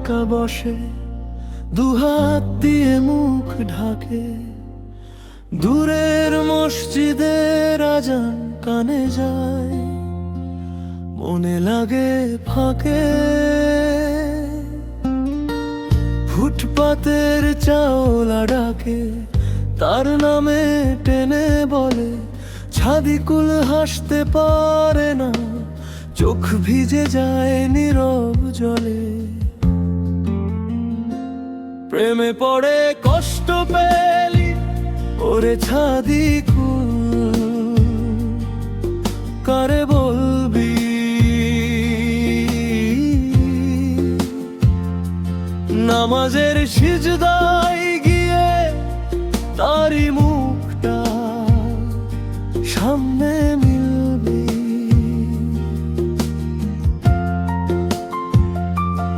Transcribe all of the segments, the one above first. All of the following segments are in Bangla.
একা বসে, দুহাত দিয়ে মুখ ঢাকে। দূরের মসজিদের আজান কানে যায়, মনে লাগে ফাঁকে। ফুটপাতের চাওলা ডাকে, তার নামে টেনে বলে। ছাদিকুল হাসতে পারে না, চোখ ভিজে যায় নীরব জলে। প্রেমে পড়ে কষ্ট পেলি ওরে ছাদিকুল, কারে বলবি? নামাজের সিজদায় গিয়ে তারি মুখটা সামনে মিলবি।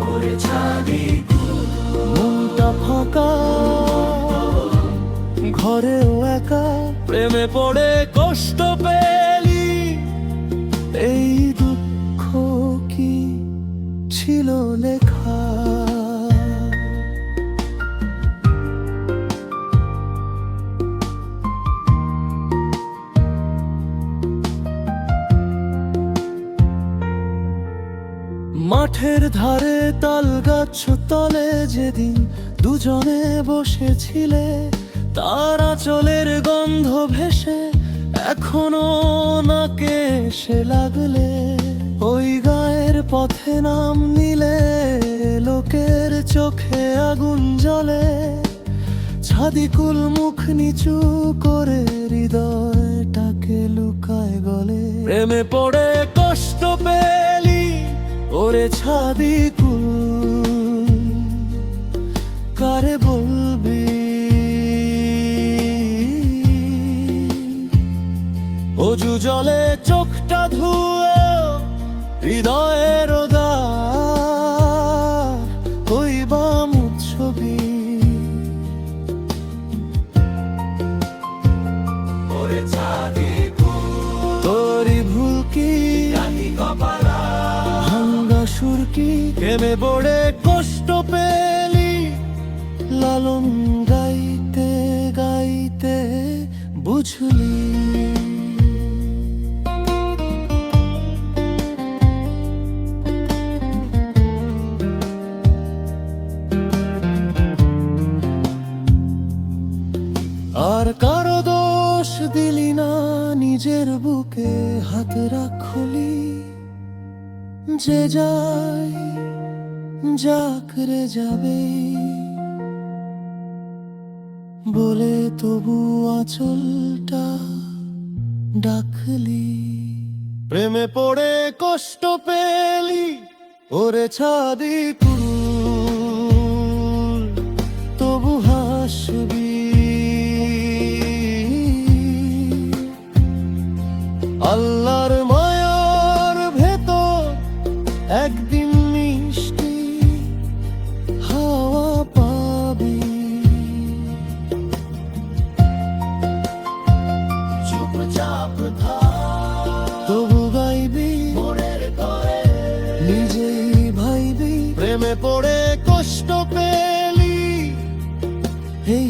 ওরে ছাদিকুল, মনটা ফাঁকা, ঘরেও একা। প্রেমে পড়ে কষ্ট পেলি, এই দুঃখ কি ছিল লেখা? মাঠের ধারে তাল গাছ তলে যেদিন দুজনে বসেছিলে, তার আঁচলের গন্ধ ভেসে এখনো নাকে এসে লাগলে। ওই গায়ের পথে নাম নিলে লোকের চোখে আগুন জ্বলে। ছাদিকুল মুখ নিচু করে হৃদয়টাকে লুকায় গলে। প্রেমে পড়ে কষ্ট পেলি ওরে ছাদিকুল, কারে বলবি? অজু জলে চোখটা ধুয়ে হৃদয়ের হইবা মুচ্ছবি। ওরে ছাদিকুল, তোরি ভুল কি ভাঙ্গা সুর কি? প্রেমে পড়ে কষ্ট পেলি লালন গাইতে গাইতে বুঝলি। আর কারো দোষ দিলি না, নিজের বুকে হাত রাখলি। যে যায় যাক রে যাবে বলে তবু আঁচলটা ডাকলি। প্রেমে পড়ে কষ্ট পেলি ওরে ছাদিকুল, তবু হাসবি। আল্লাহর মায়ার ভেতর একদিন মিষ্টি হাওয়া পাবি। চুপচাপ তবু গাইবি মনের করে, নিজেই ভাইবি। প্রেমে পড়ে কষ্ট পেলি এই